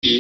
Hello,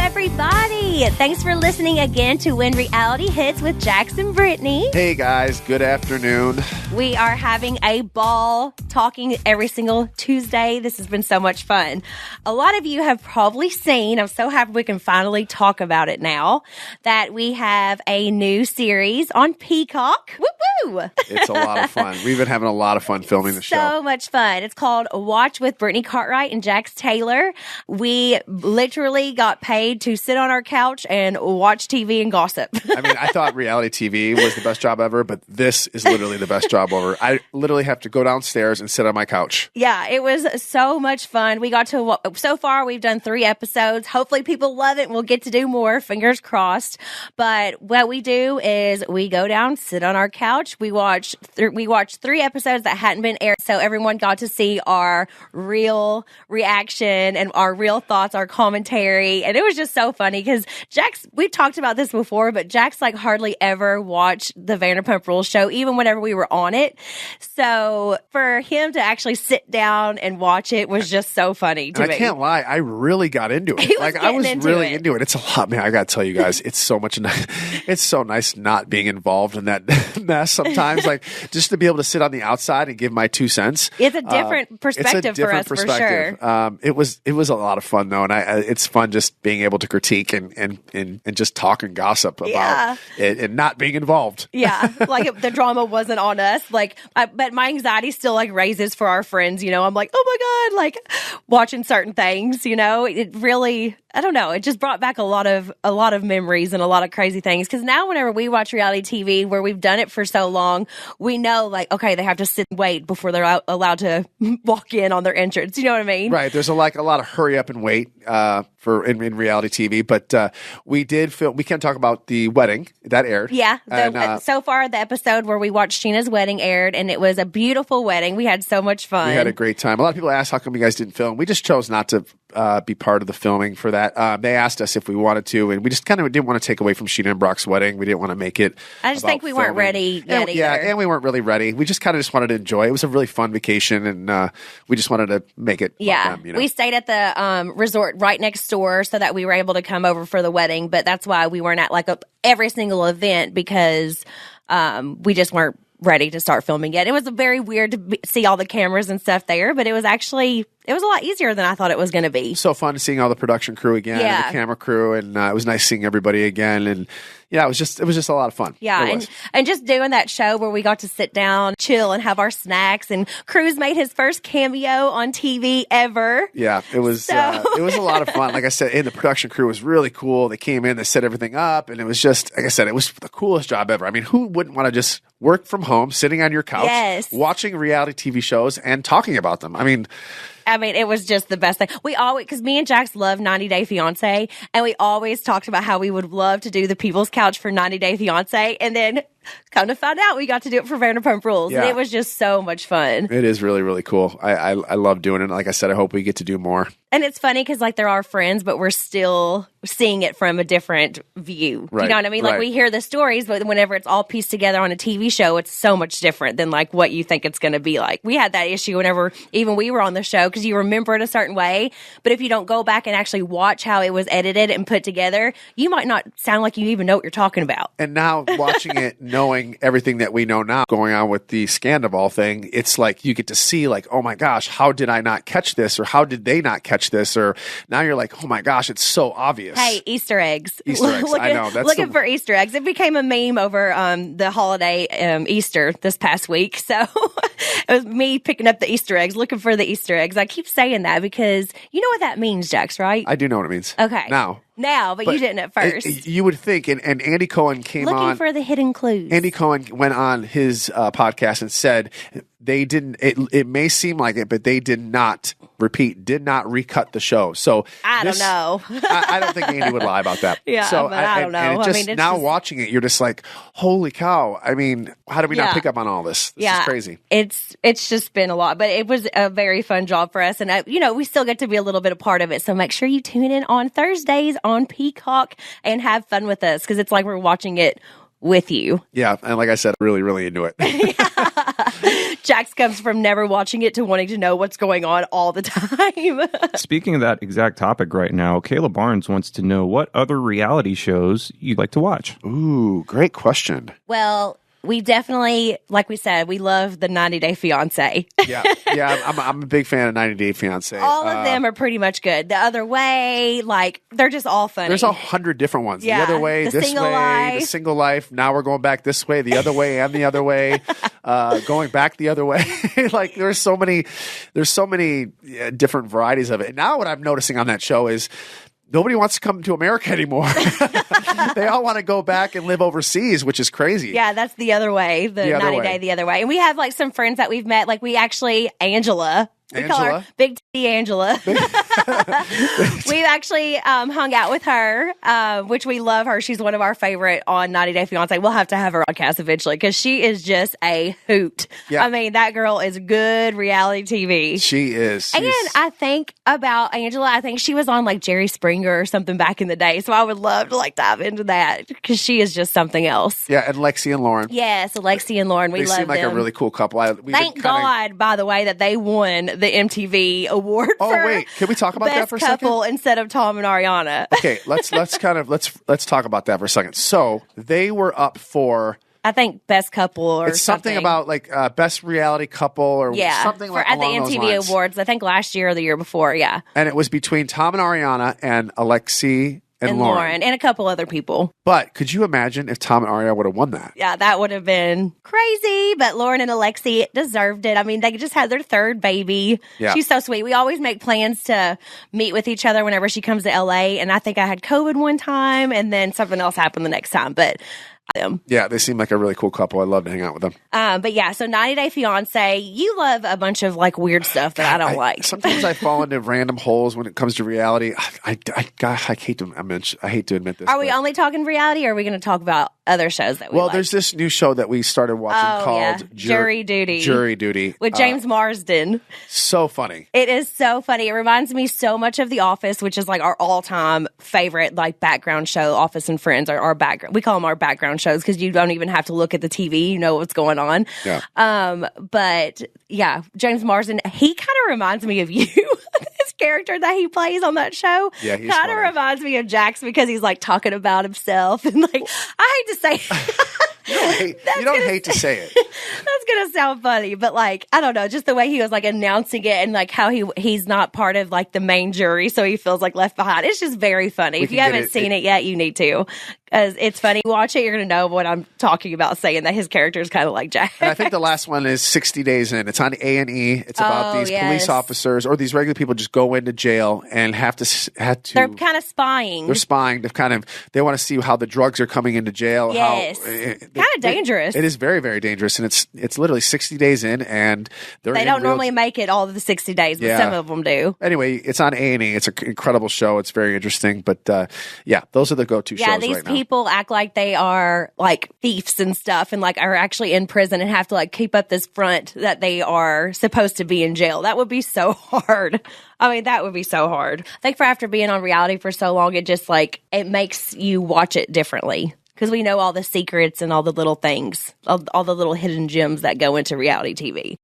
everybody. Thanks for listening again to When Reality Hits with Jax and Brittany. Hey, guys. Good afternoon. We are having a ball talking every single Tuesday. This has been so much fun. A lot of you have probably seen, I'm so happy we can finally talk about it now, that we have a new series on Peacock. Woo-woo! It's a lot of fun. We've been having a lot of fun filming the show. So much fun. It's called Watch with Brittany Cartwright and Jax Taylor. We literally got paid to sit on our couch and watch TV and gossip. I mean, I thought reality TV was the best job ever, but this is literally the best job ever. I literally have to go downstairs and sit on my couch. Yeah, it was so much fun. We got to, so far we've done 3 episodes. Hopefully people love it and we'll get to do more, fingers crossed. But what we do is we go down, sit on our couch. We watch 3 episodes that hadn't been aired. So everyone got to see our real reaction and our real thoughts, our commentary. And it was just so funny because Jax, we've talked about this before, but Jax like hardly ever watched the Vanderpump Rules show, even whenever we were on it. So for him to actually sit down and watch it was just so funny to me. I can't lie, I really got into it. I was really into it. It's a lot, man. I got to tell you guys, it's so much. It's so nice not being involved in that mess sometimes. Like just to be able to sit on the outside and give my 2 cents. It's a different perspective for us, for sure. It was a lot of fun though, and it's fun just being able to critique and just talk and gossip about it and not being involved. Yeah, like the drama wasn't on us. Like, but my anxiety still like raises for our friends. You know, I'm like, oh my god, like watching certain things. You know, it really, I don't know. It just brought back a lot of memories and a lot of crazy things. Because now, whenever we watch reality TV, where we've done it for so long, we know like, okay, they have to sit and wait before they're allowed to walk in on their entrance. You know what I mean? Right. There's a lot of hurry up and wait in reality TV. But we did film. We can't talk about the wedding that aired. Yeah. So far, the episode where we watched Sheena's wedding aired, and it was a beautiful wedding. We had so much fun. We had a great time. A lot of people asked how come you guys didn't film. We just chose not to be part of the filming for that. They asked us if we wanted to, and we just kind of didn't want to take away from Sheena and Brock's wedding. We didn't want to make it. I just think we weren't ready yet either. Yeah, and we weren't really ready. We just kind of just wanted to enjoy. It was a really fun vacation, and we just wanted to make it. Yeah, we stayed at the resort right next door so that we were able to come over for the wedding. But that's why we weren't at like every single event because we just weren't ready to start filming yet. It was very weird to see all the cameras and stuff there, but it was a lot easier than I thought it was going to be. So fun seeing all the production crew again, and the camera crew, and it was nice seeing everybody again. And yeah, it was just a lot of fun. Yeah, and just doing that show where we got to sit down, chill, and have our snacks. And Cruz made his first cameo on TV ever. Yeah, it was it was a lot of fun. Like I said, and the production crew was really cool. They came in, they set everything up, and it was just, like I said, it was the coolest job ever. I mean, who wouldn't want to just work from home, sitting on your couch, watching reality TV shows and talking about them? I mean, it was just the best thing. We always, because me and Jax love 90 Day Fiancé, and we always talked about how we would love to do the People's Couch for 90 Day Fiancé, and then come to find out we got to do it for Vanderpump Rules, and it was just so much fun. It is really, really cool. I love doing it. Like I said, I hope we get to do more. And it's funny because like they're our friends, but we're still seeing it from a different view. Right. You know what I mean? Like we hear the stories, but whenever it's all pieced together on a TV show, it's so much different than like what you think it's going to be like. We had that issue whenever even we were on the show because you remember it a certain way, but if you don't go back and actually watch how it was edited and put together, you might not sound like you even know what you're talking about. And now watching it, knowing everything that we know now going on with the Scandival thing, it's like you get to see like, oh my gosh, how did I not catch this? Or how did they not catch this? Or now you're like, oh my gosh, it's so obvious. Hey, Easter eggs. I know. Looking for Easter eggs. It became a meme over the holiday Easter this past week. So it was me picking up the Easter eggs, looking for the Easter eggs. I keep saying that because you know what that means, Jax, right? I do know what it means. Okay. Now, but you didn't at first. You would think, and Andy Cohen came on. Looking for the hidden clues. Andy Cohen went on his podcast and said they didn't, it may seem like it, but they did not recut the show. So I don't know. I don't think Andy would lie about that. Yeah, so but I don't know. And watching it, you're just like, holy cow. I mean, how did we not pick up on all this? This is crazy. It's just been a lot, but it was a very fun job for us. And, we still get to be a little bit a part of it. So make sure you tune in on Thursdays on Peacock and have fun with us because it's like we're watching it with you. Yeah, and like I said, really, really into it. Jax comes from never watching it to wanting to know what's going on all the time. Speaking of that exact topic right now, Kayla Barnes wants to know what other reality shows you'd like to watch. Ooh, great question. Well, we definitely, like we said, we love the 90 Day Fiancé. I'm a big fan of 90 Day Fiancé. All of them are pretty much good. The Other Way, like, they're just all funny. There's 100 different ones. Yeah, the Other Way, this Single way, Life. The Single Life. Now we're going back this way, the other way, and the other way. Going back the other way. Like, there's so many different varieties of it. And now what I'm noticing on that show is nobody wants to come to America anymore. They all want to go back and live overseas, which is crazy. Yeah, that's The Other Way, the 90 Day The Other Way. And we have like some friends that we've met. Like we actually, Angela. We call her Big T Angela. We've actually hung out with her, which we love her. She's one of our favorite on 90 Day Fiancé. We'll have to have her on podcast eventually because she is just a hoot. Yeah. I mean, that girl is good reality TV. She is. And I think about Angela, I think she was on like Jerry Springer or something back in the day. So I would love to like dive into that because she is just something else. Yeah, and Lexi and Lauren. Yes, Lexi and Lauren. We love them. They seem like a really cool couple. Thank God, by the way, that they won the MTV award for wait, can we talk about that for a second? Best couple instead of Tom and Ariana. Okay, let's talk about that for a second. So they were up for, I think, best couple or it's something about like best reality couple or something like at the along MTV those lines. Awards. I think last year or the year before. Yeah, and it was between Tom and Ariana and Alexi and Lauren and a couple other people. But could you imagine if Tom and Ariana would have won that? Yeah, that would have been crazy. But Lauren and Alexi deserved it. I mean, they just had their third baby. Yeah. She's so sweet. We always make plans to meet with each other whenever she comes to LA. And I think I had COVID one time and then something else happened the next time. But them. Yeah, they seem like a really cool couple. I'd love to hang out with them. But yeah, so 90 Day Fiancé, you love a bunch of like weird stuff that I don't like. Sometimes I fall into random holes when it comes to reality. I hate to admit this. Are we only talking reality, or are we going to talk about other shows that we like? There's this new show that we started watching called Jury Duty. Jury Duty. With James Marsden. So funny. It is so funny. It reminds me so much of The Office, which is like our all-time favorite like background show. Office and Friends are our background. We call them our background shows because you don't even have to look at the TV. You know what's going on. Yeah. But yeah, James Marsden, he kind of reminds me of you. His character that he plays on that show kind of reminds me of Jax because he's like talking about himself and like, I hate to say you don't hate to say it. That's gonna sound funny, but like I don't know, just the way he was like announcing it and like how he's not part of like the main jury, so he feels like left behind. It's just very funny. If you haven't seen it yet, you need to, because it's funny. Watch it, you're gonna know what I'm talking about, saying that his character is kind of like Jack. And I think the last one is 60 Days In. It's on A&E. It's about these police officers or these regular people just go into jail and have to. They're kind of spying. They're spying. They want to see how the drugs are coming into jail. Yes. Kind of dangerous. It is very, very dangerous, and it's literally 60 days in, and they don't normally make it all of the 60 days, but some of them do. Anyway, it's on A&E. It's an incredible show. It's very interesting, but those are the go-to shows right now. Yeah, these people act like they are like thieves and stuff, and like are actually in prison and have to like keep up this front that they are supposed to be in jail. That would be so hard. I mean, that would be so hard. I think for after being on reality for so long, it just like it makes you watch it differently. Because we know all the secrets and all the little things, all the little hidden gems that go into reality TV.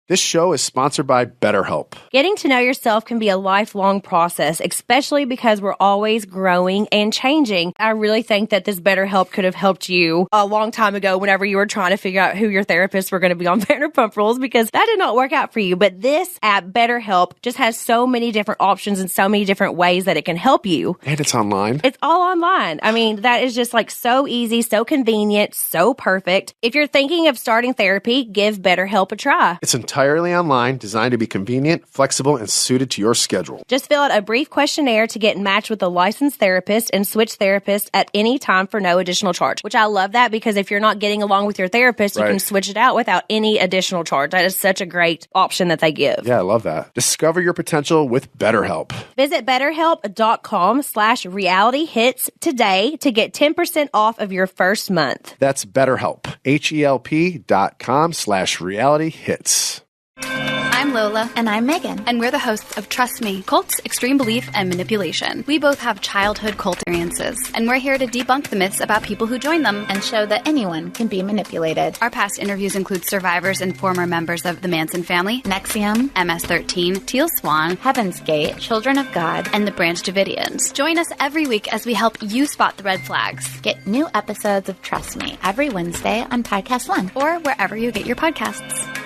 This show is sponsored by BetterHelp. Getting to know yourself can be a lifelong process, especially because we're always growing and changing. I really think that this BetterHelp could have helped you a long time ago whenever you were trying to figure out who your therapists were going to be on Vanderpump Rules, because that did not work out for you. But this app, BetterHelp, just has so many different options and so many different ways that it can help you. And it's online. It's all online. I mean, that is just like so easy, so convenient, so perfect. If you're thinking of starting therapy, give BetterHelp a try. It's entirely online, designed to be convenient, flexible, and suited to your schedule. Just fill out a brief questionnaire to get matched with a licensed therapist and switch therapists at any time for no additional charge, which I love that, because if you're not getting along with your therapist, you can switch it out without any additional charge. That is such a great option that they give. Yeah, I love that. Discover your potential with BetterHelp. Visit BetterHelp.com/realityhits today to get 10% off of your first month. That's BetterHelp. HELP.com/realityhits. I'm Lola. And I'm Megan. And we're the hosts of Trust Me, Cults, Extreme Belief, and Manipulation. We both have childhood cult experiences, and we're here to debunk the myths about people who join them and show that anyone can be manipulated. Our past interviews include survivors and former members of the Manson family, NXIVM, MS-13, Teal Swan, Heaven's Gate, Children of God, and the Branch Davidians. Join us every week as we help you spot the red flags. Get new episodes of Trust Me every Wednesday on Podcast One or wherever you get your podcasts.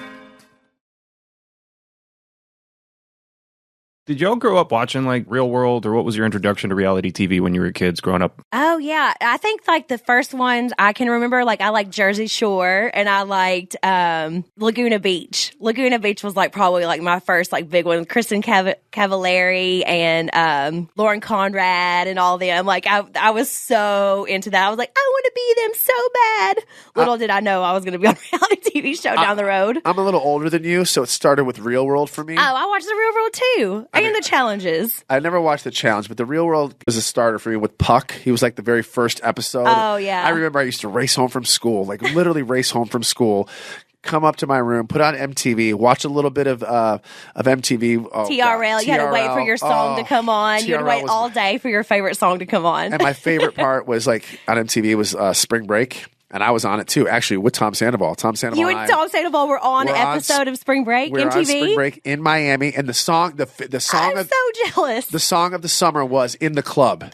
Did y'all grow up watching like Real World, or what was your introduction to reality TV when you were kids growing up? Oh, yeah. I think like the first ones I can remember, like I liked Jersey Shore and I liked Laguna Beach. Laguna Beach was like probably like my first like big one. Kristen Cavallari and Lauren Conrad and all them. Like I was so into that. I was like, I want to be them so bad. Little did I know I was going to be on a reality TV show down the road. I'm a little older than you, so it started with Real World for me. Oh, I watched The Real World too. And the challenges. I never watched the challenge, but The Real World was a starter for me with Puck. He was like the very first episode. Oh, yeah. I remember I used to race home from school, like literally race home from school, come up to my room, put on MTV, watch a little bit of MTV. Oh, TRL. You had to wait for your song to come on. You had to wait all day for your favorite song to come on. And my favorite part was like on MTV was Spring Break. And I was on it too, actually, with Tom Sandoval. Tom Sandoval. You and Tom Sandoval were on an episode of Spring Break, MTV. on Spring Break in Miami, and the song. I'm so jealous. The song of the summer was "In the Club,"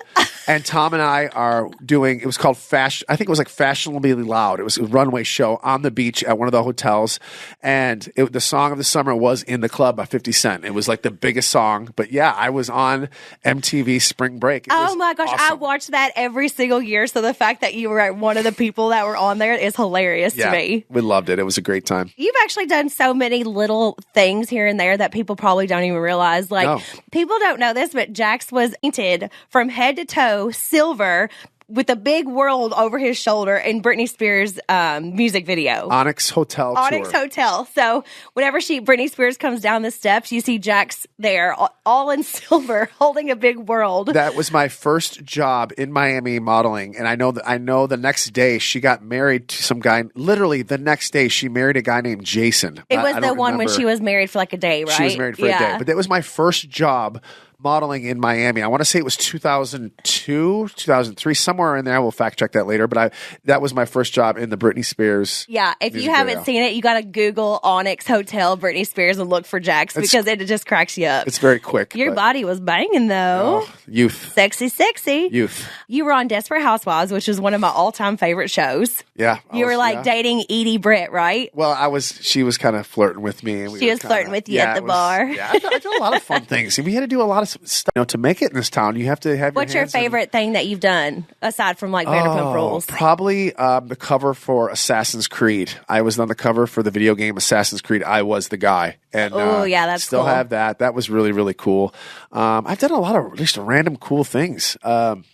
and Tom and I are doing. It was called Fashion. I think it was like Fashionably Loud. It was a runway show on the beach at one of the hotels, and the song of the summer was "In the Club" by 50 Cent. It was like the biggest song. But yeah, I was on MTV Spring Break. Oh my gosh, awesome. I watched that every single year. So the fact that you were one of the people that were on there is hilarious to me. We loved it. It was a great time. You've actually done so many little things here and there that people probably don't even realize. Like, people don't know this, but Jax was painted from head to toe silver with a big world over his shoulder in Britney Spears' music video. Onyx Hotel Hotel. So whenever Britney Spears comes down the steps, you see Jax there, all in silver, holding a big world. That was my first job in Miami modeling, and I know the next day she got married to some guy. Literally the next day, she married a guy named Jason. It was the one when she was married for like a day, right? She was married for a day, but that was my first job modeling in Miami. I want to say it was 2002, 2003, somewhere in there. We'll fact check that later. But that was my first job in the Britney Spears. Yeah, if you haven't seen it, you got to Google Onyx Hotel Britney Spears and look for Jax because it just cracks you up. It's very quick. Your body was banging though. Oh, youth. Sexy. Youth. You were on Desperate Housewives, which is one of my all-time favorite shows. Yeah. You were like dating Edie Britt, right? Well, she was kind of flirting with me. She was flirting with you at the bar. Yeah, I did a lot of fun things. We had to do a lot of stuff. To make it in this town, you have to have What's your favorite thing that you've done, aside from like Vanderpump Rules? Probably the cover for Assassin's Creed. I was on the cover for the video game Assassin's Creed. I was the guy. And that's still cool. have that. That was really, really cool. I've done a lot of just random cool things, probably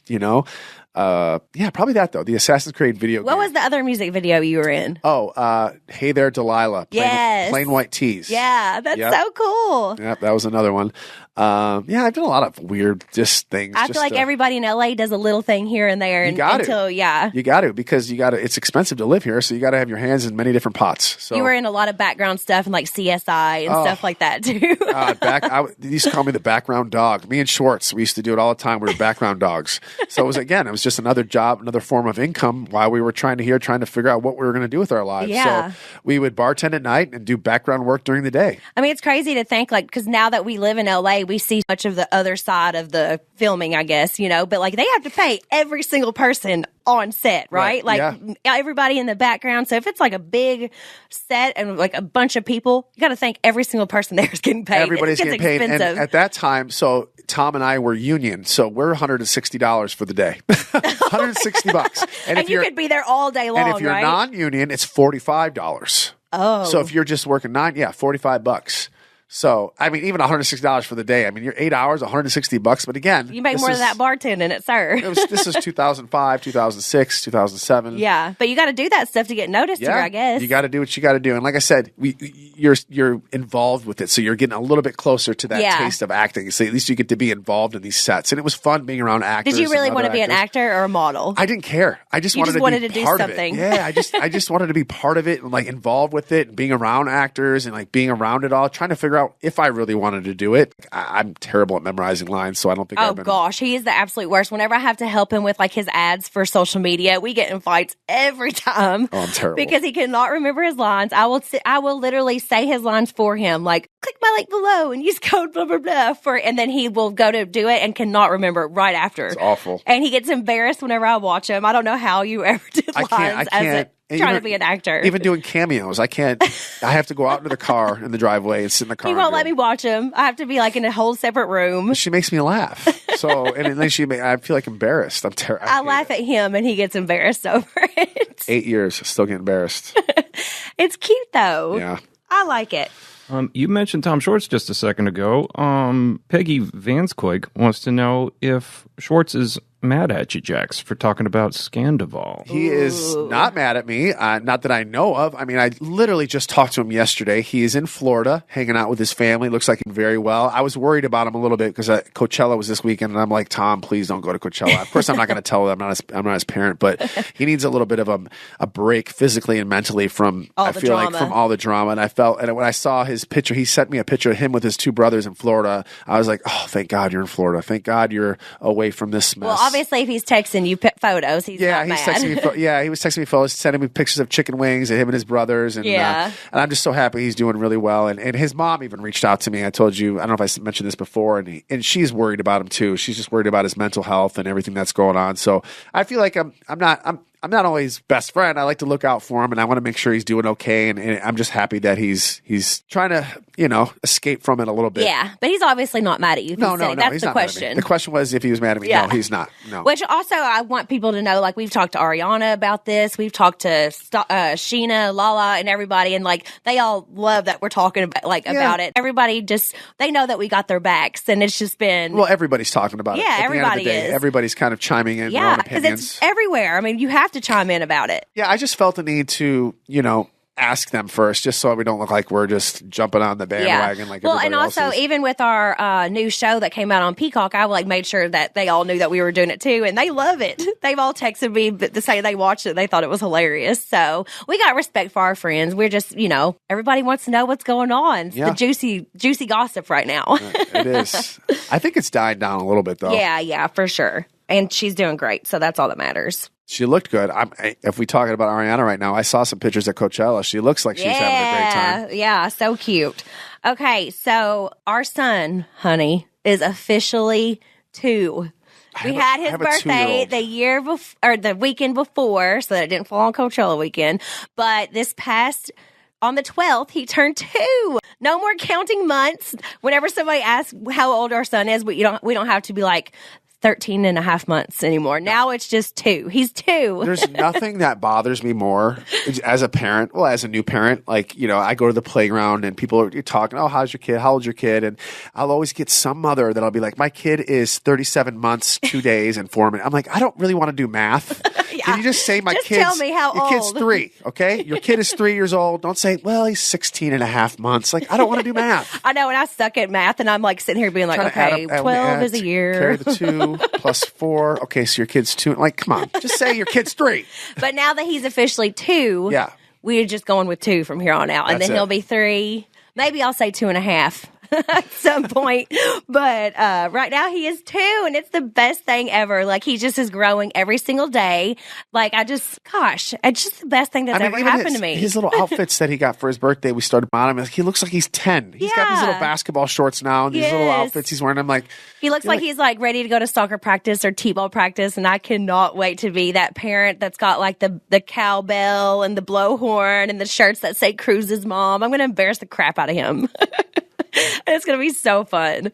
that though. The Assassin's Creed video game. What was the other music video you were in? Hey There Delilah. Plain White Tees. Yeah, that's so cool. Yep, that was another one. I've done a lot of weird things. I feel like everybody in LA does a little thing here and there. You got to because it's expensive to live here, so you got to have your hands in many different pots. So you were in a lot of background stuff and like CSI and stuff like that too. They used to call me the background dog. Me and Schwartz, we used to do it all the time. We were background dogs. So it was just another job, another form of income while we were trying to figure out what we were going to do with our lives. Yeah. So we would bartend at night and do background work during the day. I mean, it's crazy to think because now that we live in LA, we see much of the other side of the filming, I guess, but like they have to pay every single person on set, right? Everybody in the background. So if it's like a big set and like a bunch of people, you got to think every single person there is getting paid. Everybody's getting paid. And at that time, so Tom and I were union, so we're $160 for the day. $160. And you could be there all day long, and if you're non-union, it's $45. Oh. So if you're just working $45. So, I mean, even $160 for the day. I mean, you're 8 hours, $160. But again, you make more than that bartending it, sir. This is 2005, 2006, 2007. Yeah, but you got to do that stuff to get noticed here, I guess. You got to do what you got to do. And like I said, you're involved with it, so you're getting a little bit closer to that taste of acting. So at least you get to be involved in these sets, and it was fun being around actors. Did you really want to be an actor or a model? I didn't care. I just wanted to be part of it. Yeah, I just wanted to be part of it and like involved with it, and being around actors and like being around it all, trying to figure out out if I really wanted to do it. I'm terrible at memorizing lines, so I don't think gosh, he is the absolute worst. Whenever I have to help him with like his ads for social media, we get in fights every time. Oh, I'm terrible. Because he cannot remember his lines. I will literally say his lines for him, like, click my link below and use code blah, blah, blah, and then he will go to do it and cannot remember right after. It's awful. And he gets embarrassed whenever I watch him. I don't know how you ever did lines I can't. Trying to be an actor. Even doing cameos. I can't. I have to go out into the car in the driveway and sit in the car. He won't let me watch him. I have to be like in a whole separate room. She makes me laugh. So, and then I feel like embarrassed. I'm terrible. I laugh at him and he gets embarrassed over it. 8 years, still get embarrassed. It's cute though. Yeah. I like it. You mentioned Tom Schwartz just a second ago. Peggy Vansquig wants to know if Schwartz is mad at you, Jax, for talking about Scandival. He is not mad at me, not that I know of. I mean, I literally just talked to him yesterday. He is in Florida, hanging out with his family. Looks like he's very well. I was worried about him a little bit because Coachella was this weekend, and I'm like, Tom, please don't go to Coachella. Of course, I'm not going to tell him. I'm not his parent, but he needs a little bit of a break physically and mentally from all the drama. And when I saw his picture, he sent me a picture of him with his two brothers in Florida. I was like, oh, thank God you're in Florida. Thank God you're away from this mess. Well, obviously, if he's texting you photos, he's not mad. He was texting me photos, sending me pictures of chicken wings and him and his brothers. And, and I'm just so happy he's doing really well. And his mom even reached out to me. I told you, I don't know if I mentioned this before, and she's worried about him too. She's just worried about his mental health and everything that's going on. So I feel like I'm not always best friend. I like to look out for him, and I want to make sure he's doing okay. And I'm just happy that he's trying to, escape from it a little bit. Yeah, but he's obviously not mad at you. No, that's he's the not question. Mad at me. The question was if he was mad at me. Yeah. No, he's not. No. Which also I want people to know, like we've talked to Ariana about this. We've talked to Sheena, Lala, and everybody, and like they all love that we're talking about it. Everybody they know that we got their backs, and it's just been. Well, everyday talking about it. Yeah, At everybody the end of the day, is. Everybody's kind of chiming in their own opinions. Because it's everywhere. I mean, you have to chime in about it. Yeah, I just felt the need to, ask them first, just so we don't look like we're just jumping on the bandwagon like everybody else also, is. even with our new show that came out on Peacock, I made sure that they all knew that we were doing it too, and they love it. They've all texted me to say they watched it. They thought it was hilarious. So we got respect for our friends. We're just, everybody wants to know what's going on. It's the juicy gossip right now. It is. I think it's died down a little bit, though. Yeah, for sure. And she's doing great, so that's all that matters. She looked good. If we're talking about Ariana right now, I saw some pictures at Coachella. She looks like she's having a great time. Yeah, so cute. Okay, so our son, honey, is officially 2. We had his birthday the weekend before, so that it didn't fall on Coachella weekend. But this past on the 12th, he turned 2. No more counting months. Whenever somebody asks how old our son is, we don't have to be like 13 and a half months anymore. Now it's just 2. He's 2. There's nothing that bothers me more as a parent. Well, as a new parent, like, I go to the playground and people are talking, oh, how's your kid? How old's your kid? And I'll always get some mother that'll be like, my kid is 37 months, 2 days, and 4 minutes. I'm like, I don't really want to do math. Yeah. Can you just say tell me how your old. Kid's 3, okay? Your kid is 3 years old. Don't say, well, he's 16 and a half months. Like, I don't want to do math. I know, and I suck at math, and I'm like sitting here being like, okay, 12 is a year. Carry the 2 plus 4. Okay, so your kid's 2. Like, come on, just say your kid's 3. But now that he's officially 2, we're just going with 2 from here on out. And then he'll be 3. Maybe I'll say 2.5. At some point, but right now he is 2, and it's the best thing ever. Like, he just is growing every single day. Like, it's just the best thing that's ever happened to me. His little outfits that he got for his birthday, we started on him. He looks like he's 10. He's got these little basketball shorts now, and these little outfits he's wearing. I'm like, he looks like he's like ready to go to soccer practice or t-ball practice, and I cannot wait to be that parent that's got like the cowbell and the blowhorn and the shirts that say Cruz's mom. I'm going to embarrass the crap out of him. It's going to be so fun.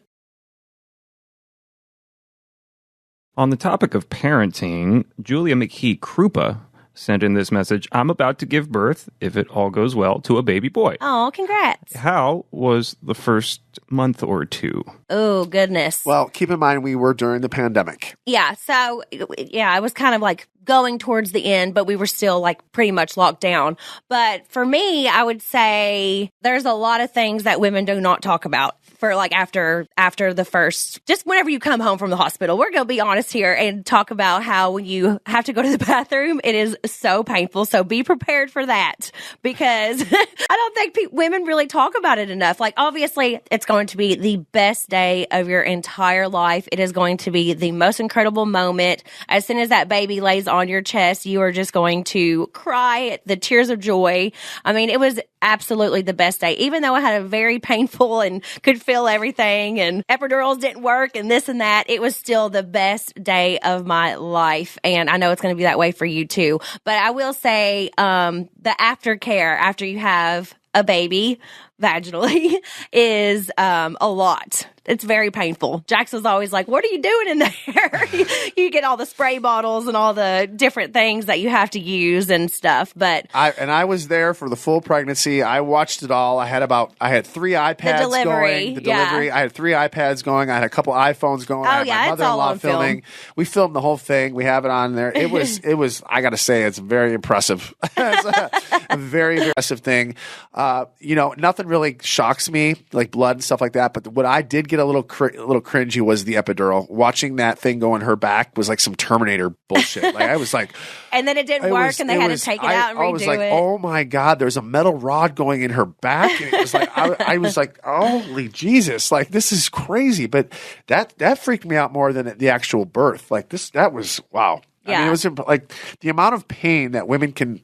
On the topic of parenting, Julia McKee Krupa sent in this message. I'm about to give birth, if it all goes well, to a baby boy. Oh, congrats. How was the first month or 2? Oh, goodness. Well, keep in mind we were during the pandemic. Yeah, so, it was kind of like going towards the end, but we were still like pretty much locked down. But for me, I would say there's a lot of things that women do not talk about for like after the first, just whenever you come home from the hospital. We're going to be honest here and talk about how when you have to go to the bathroom, it is so painful. So be prepared for that, because I don't think women really talk about it enough. Like, obviously, it's going to be the best day of your entire life. It is going to be the most incredible moment. As soon as that baby lays on your chest, you are just going to cry the tears of joy. I mean, it was absolutely the best day, even though I had a very painful and could feel everything and epidurals didn't work and this and that. It was still the best day of my life. And I know it's going to be that way for you too. But I will say, the aftercare after you have a baby vaginally is a lot. It's very painful. Jax was always like, what are you doing in there? You get all the spray bottles and all the different things that you have to use and stuff. But I was there for the full pregnancy. I watched it all. I had 3 iPads going. The delivery. Yeah. I had 3 iPads going. I had a couple iPhones going. I had my mother-in-law filming. We filmed the whole thing. We have it on there. It was, I got to say, it's very impressive. It's a very impressive thing. Nothing really shocks me, like blood and stuff like that. But what I did get a little cringy was the epidural. Watching that thing go in her back was like some Terminator bullshit. Like, I was like, and then it didn't work, and they had to take it out and redo it. I was like, oh my God, there's a metal rod going in her back. And it was like, I was like, holy Jesus, like, this is crazy. But that freaked me out more than the actual birth. Like, that was, wow. Yeah. I mean, it was like the amount of pain that women can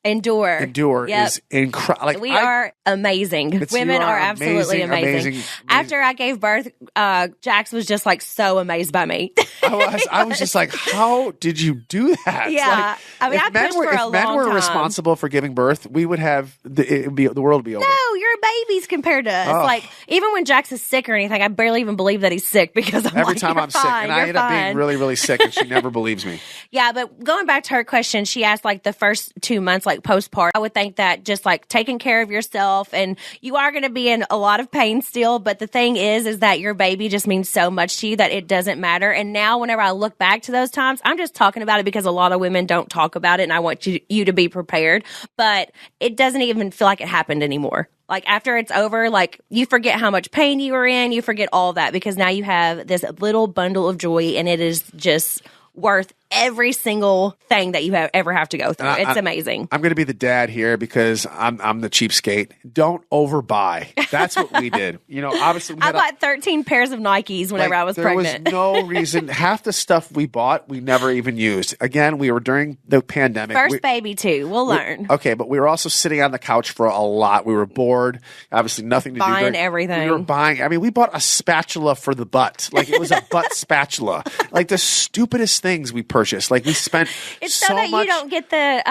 endure yep. is incredible. Like, we are amazing. Women are absolutely amazing. After I gave birth, Jax was just like so amazed by me. I was just like, how did you do that? Yeah, like, I pushed for a long time. If men were responsible for giving birth, we would have the world would be over. No, you're babies compared to us. Like, even when Jax is sick or anything, I barely even believe that he's sick, because every time I'm sick, and I end up being really, really sick, and she never believes me. Yeah, but going back to her question, she asked like the first 2 months, like postpartum. I would think that just like taking care of yourself, and you are going to be in a lot of pain still, but the thing is that your baby just means so much to you that it doesn't matter. And now whenever I look back to those times, I'm just talking about it because a lot of women don't talk about it, and I want you to be prepared, but it doesn't even feel like it happened anymore. Like, after it's over, like, you forget how much pain you were in, you forget all that, because now you have this little bundle of joy, and it is just worth every single thing that you ever have to go through. It's amazing. I'm going to be the dad here because I'm the cheapskate. Don't overbuy. That's what we did. Obviously, I bought 13 pairs of Nikes whenever I was pregnant. There was no reason. Half the stuff we bought, we never even used. Again, we were during the pandemic. First baby too. We'll learn. Okay, but we were also sitting on the couch for a lot. We were bored. Obviously, nothing to do. Buying everything. We were buying. I mean, we bought a spatula for the butt. Like, it was a butt spatula. Like, the stupidest things we purchased. Like, we spent it's so that much. You don't get the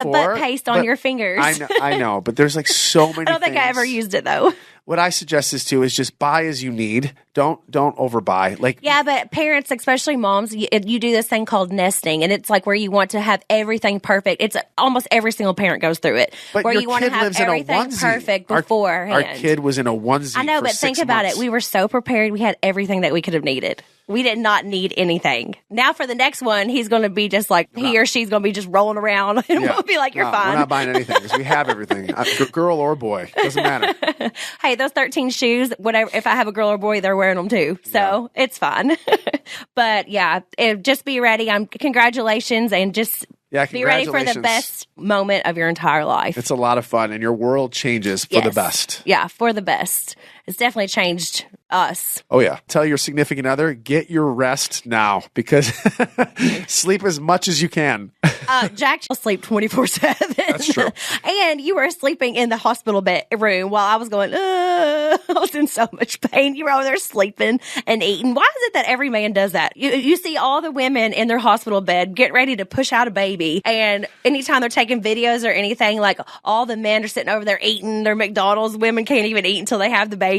butt paste on your fingers. I know, but there's like so many. I don't think I ever used it though. What I suggest is just buy as you need. Don't overbuy. Like, yeah, but parents, especially moms, you do this thing called nesting, and it's like where you want to have everything perfect. It's almost every single parent goes through it, but where your you want kid to have lives in a everything onesie. perfect beforehand. Our kid was in a onesie. I know, for but 6 think about months. it. We were so prepared. We had everything that we could have needed. We did not need anything. Now for the next one, he's going to be just like, he or she's going to be just rolling around, and we'll be like, you're fine. We're not buying anything because we have everything. Girl or boy, doesn't matter. Hey, those 13 shoes, whatever. If I have a girl or boy, they're wearing them too, so it's fine. But yeah, just be ready. Congratulations, and just be ready for the best moment of your entire life. It's a lot of fun, and your world changes for the best. Yeah, for the best. It's definitely changed us. Oh, yeah. Tell your significant other, get your rest now, because sleep as much as you can. Jack will sleep 24/7. That's true. And you were sleeping in the hospital room while I was going, I was in so much pain. You were over there sleeping and eating. Why is it that every man does that? You see all the women in their hospital bed get ready to push out a baby, and anytime they're taking videos or anything, like, all the men are sitting over there eating their McDonald's. Women can't even eat until they have the baby.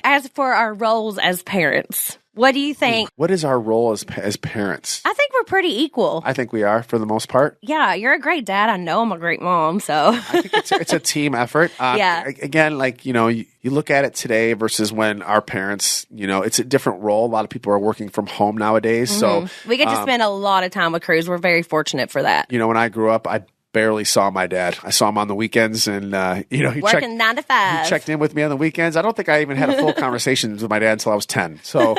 As for our roles as parents, what do you think? What is our role as parents? I think we're pretty equal. I think we are for the most part. Yeah, you're a great dad. I know I'm a great mom. So I think it's a team effort. Yeah. Again, like, you look at it today versus when our parents, it's a different role. A lot of people are working from home nowadays. So we get to spend a lot of time with Cruz. We're very fortunate for that. When I grew up, I barely saw my dad. I saw him on the weekends, and he working 9 to 5. He checked in with me on the weekends. I don't think I even had a full conversation with my dad until I was 10. So,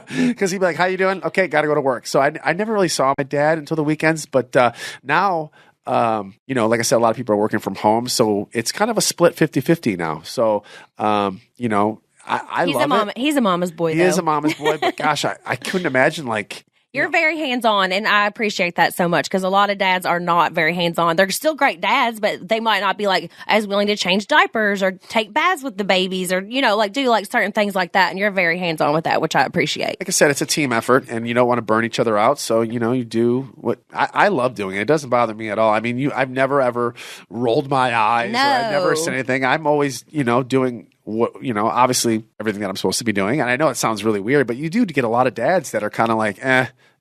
because he'd be like, "How you doing? Okay, got to go to work." So I never really saw my dad until the weekends. But now, like I said, a lot of people are working from home, so it's kind of a split 50-50 now. So, I love it. He's a mama's boy. He is a mama's boy, but gosh, I couldn't imagine like. You're very hands-on, and I appreciate that so much because a lot of dads are not very hands-on. They're still great dads, but they might not be like as willing to change diapers or take baths with the babies or, do like certain things like that. And you're very hands-on with that, which I appreciate. Like I said, it's a team effort, and you don't want to burn each other out. So, you do what I love doing. It doesn't bother me at all. I mean, I've never ever rolled my eyes. No. Or I've never said anything. I'm always, doing what, obviously everything that I'm supposed to be doing. And I know it sounds really weird, but you do get a lot of dads that are kind of like,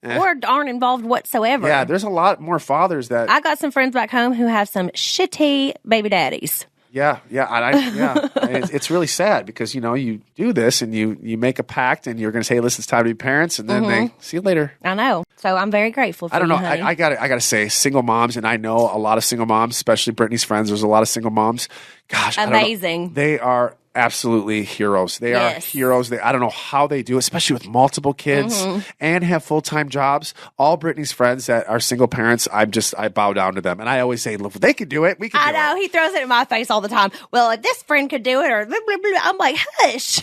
or aren't involved whatsoever. Yeah, there's a lot more fathers that. I got some friends back home who have some shitty baby daddies. Yeah, and it's really sad because you do this and you make a pact and you're going to say, "Listen, it's time to be parents," and then they see you later. I know, so I'm very grateful for I don't know. honey. I gotta say, single moms, and I know a lot of single moms, especially Brittany's friends. There's a lot of single moms. Gosh, amazing. They are absolutely heroes. They are heroes. I don't know how they do it, especially with multiple kids and have full-time jobs. All Brittany's friends that are single parents, I bow down to them. And I always say, look, they can do it. We can do it. I know. He throws it in my face all the time. Well, if this friend could do it or blah, blah, blah, I'm like, hush.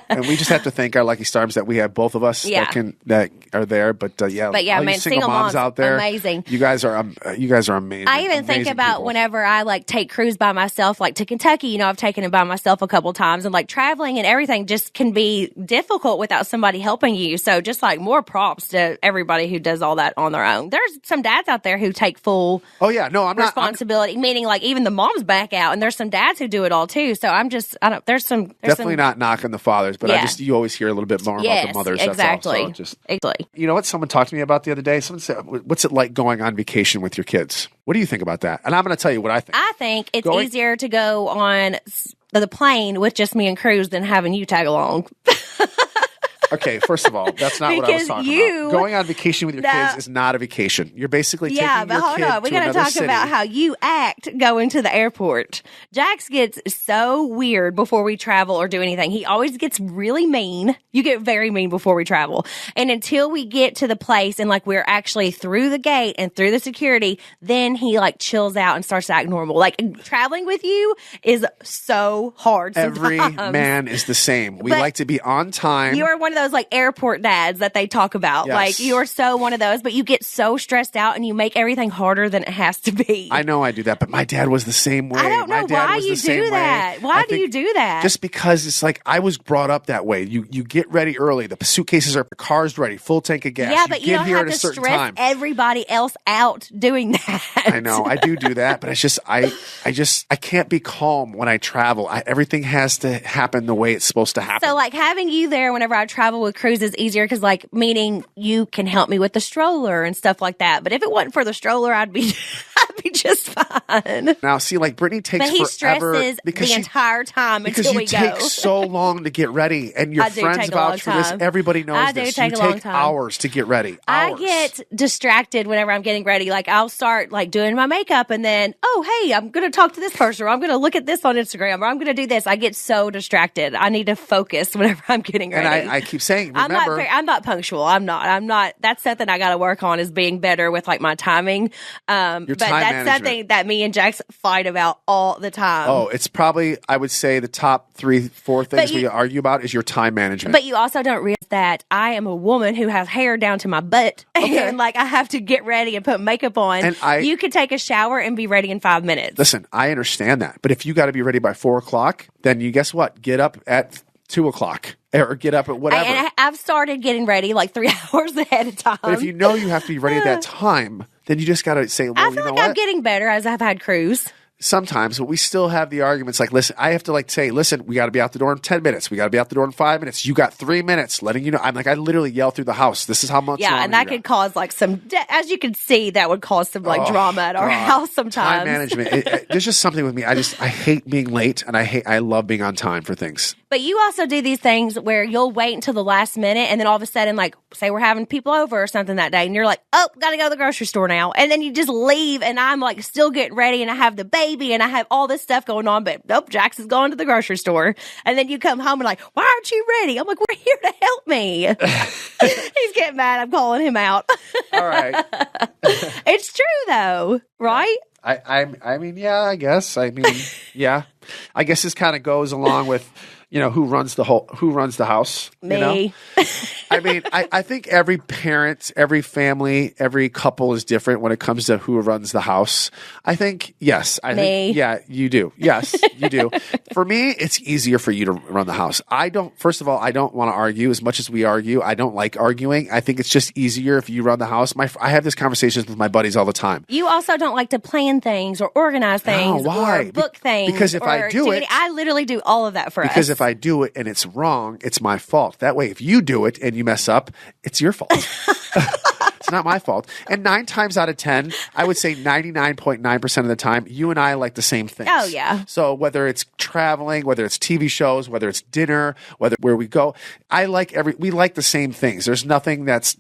And we just have to thank our lucky stars that we have both of us that are there. But all you single moms out there, amazing. You guys are amazing. I even think about whenever I take Cruz by myself, like to Kentucky, I've taken him by myself a couple times, and like traveling and everything just can be difficult without somebody helping you. So just like more props to everybody who does all that on their own. There's some dads out there who take full responsibility, meaning like even the moms back out, and there's some dads who do it all too. So there's definitely not knocking the fathers, but you always hear a little bit more about the mothers. Exactly. That's all. Exactly. You know what someone talked to me about the other day? Someone said, "What's it like going on vacation with your kids?" What do you think about that? And I'm going to tell you what I think. I think it's easier to go on the plane with just me and Cruz than having you tag along. Okay, first of all, that's not what I was talking about. Going on vacation with your kids is not a vacation. You're basically taking your kid to another city. Yeah, but hold on. We got to talk about how you act going to the airport. Jax gets so weird before we travel or do anything. He always gets really mean. You get very mean before we travel. And until we get to the place and like we're actually through the gate and through the security, then he like chills out and starts to act normal. Like traveling with you is so hard sometimes. Every man is the same. We like to be on time. You are one of those like airport dads that they talk about. Yes. Like you are so one of those, but you get so stressed out and you make everything harder than it has to be. I know I do that, but my dad was the same way. I don't know why you do that. Why do you do that? Just because it's like I was brought up that way. You get ready early. The suitcases are, the car's ready, full tank of gas. Yeah, but you don't have to stress everybody else out doing that. I know I do that, but it's just I can't be calm when I travel. Everything has to happen the way it's supposed to happen. So like having you there whenever I travel with Cruz is easier because like meaning you can help me with the stroller and stuff like that. But if it wasn't for the stroller, I'd be just fine. Now see, like Brittany takes forever stresses the entire time until we go. Because you take so long to get ready, and your friends vouch for this. Everybody knows this. You take hours to get ready. I get distracted whenever I'm getting ready. Like I'll start like doing my makeup and then, oh, hey, I'm going to talk to this person or I'm going to look at this on Instagram or I'm going to do this. I get so distracted. I need to focus whenever I'm getting ready. And I keep saying, remember. I'm not punctual. I'm not. That's something I got to work on is being better with like my timing. But that's something that me and Jax fight about all the time. Oh, it's probably, I would say the top 3-4 things we argue about is your time management. But you also don't realize that I am a woman who has hair down to my butt and like I have to get ready and put makeup on. And you could take a shower and be ready in 5 minutes. Listen, I understand that. But if you got to be ready by 4 o'clock, then you guess what? Get up at 2 o'clock or get up at whatever. And I've started getting ready like 3 hours ahead of time. But if you know you have to be ready at that time, then you just got to say, well, I feel like I'm getting better as I've had Cruz. sometimes, but we still have the arguments like, listen, I have to like say, listen, we got to be out the door in 10 minutes. We got to be out the door in 5 minutes. You got 3 minutes, letting you know. I'm like, I literally yell through the house. This is how much. Yeah, and that could cause like some, as you can see, that would cause some like drama at our house sometimes. Time management. There's just something with me. I hate being late, and I love being on time for things. But you also do these things where you'll wait until the last minute, and then all of a sudden, like, say we're having people over or something that day, and you're like, oh, gotta go to the grocery store now. And then you just leave, and I'm like still getting ready, and I have the baby, and I have all this stuff going on, but nope, Jax is going to the grocery store. And then you come home and like, why aren't you ready? I'm like, we're here to help me. He's getting mad. I'm calling him out. All right. It's true, though, right? I mean, yeah, I guess. I mean, yeah. I guess this kind of goes along with, who runs the house. Me. I mean, I think every parent, every family, every couple is different when it comes to who runs the house. I think, yes. Yeah, you do. Yes, you do. For me, it's easier for you to run the house. First of all, I don't want to argue as much as we argue. I don't like arguing. I think it's just easier if you run the house. I have these conversations with my buddies all the time. You also don't like to plan things or organize things or book things. Because if I do it, I literally do all of that for us. Because if I do it and it's wrong, it's my fault. That way, if you do it and you mess up, it's your fault. It's not my fault. And 9 times out of 10, I would say 99.9% of the time, you and I like the same things. Oh, yeah. So whether it's traveling, whether it's TV shows, whether it's dinner, where we go, we like the same things. There's nothing that's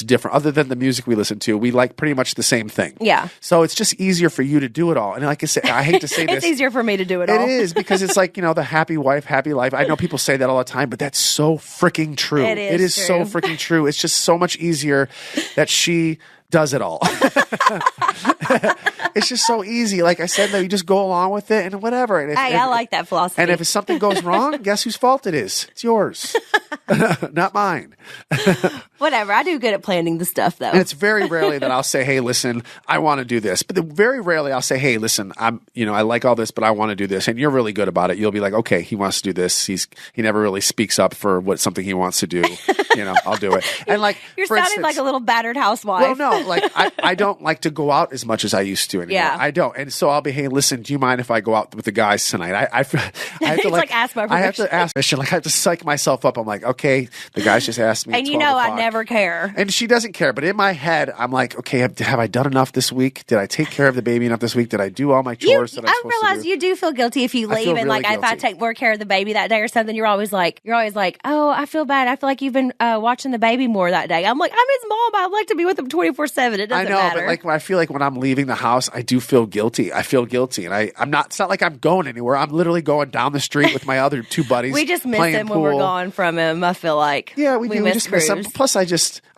different other than the music we listen to. We like pretty much the same thing. Yeah. So it's just easier for you to do it all. And like I said, I hate to say this. It's easier for me to do it all. It is, because it's like, the happy wife, happy life. I know people say that all the time, but that's so freaking true. It is true. So freaking true. It's just so much easier that she does it all. It's just so easy. Like I said, though, you just go along with it and whatever. And I like that philosophy. And if something goes wrong, guess whose fault it is? It's yours, not mine. Whatever. I do good at planning the stuff, though. And it's very rarely that I'll say, hey, listen, I want to do this. But very rarely I'll say, hey, listen, I like all this, but I want to do this. And you're really good about it. You'll be like, okay, he wants to do this. He never really speaks up for something he wants to do. I'll do it. And like, you're sounding like a little battered housewife. Well, no, like I don't like to go out as much as I used to anymore. Yeah. I don't. And so I'll be, hey, listen, do you mind if I go out with the guys tonight? I have to ask my permission. I have to ask permission. Like I have to psych myself up. I'm like, okay, the guys just asked me. And I never care. And she doesn't care. But in my head, I'm like, okay, have I done enough this week? Did I take care of the baby enough this week? Did I do all my chores that I'm supposed to do? I realize you do feel guilty if you leave and really if I take more care of the baby that day or something, you're always like, oh, I feel bad. I feel like you've been watching the baby more that day. I'm like, I'm his mom. I'd like to be with him 24/7. It doesn't matter. But like I feel like when I'm leaving the house, I do feel guilty. I feel guilty, and I'm not. It's not like I'm going anywhere. I'm literally going down the street with my other 2 buddies. We just miss him when we're gone from him. I feel like we do. We just miss him. Plus, I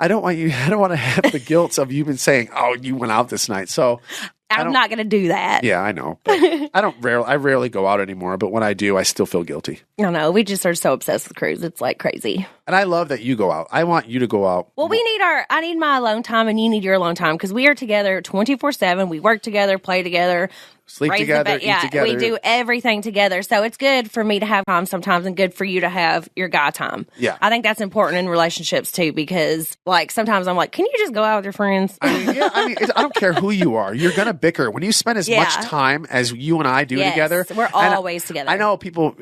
don't want to have the guilt of you been saying, oh, you went out this night. So I'm not going to do that. Yeah, I know. But I rarely go out anymore, but when I do, I still feel guilty. I know. We just are so obsessed with Cruz. It's like crazy. And I love that you go out. I want you to go out. Well, I need my alone time and you need your alone time because we are together 24/7. We work together, play together. Sleep together, eat together. We do everything together. So it's good for me to have time sometimes and good for you to have your guy time. Yeah. I think that's important in relationships too because like sometimes I'm like, can you just go out with your friends? I don't care who you are. You're going to bicker. When you spend as much time as you and I do together. We're always together. I know people,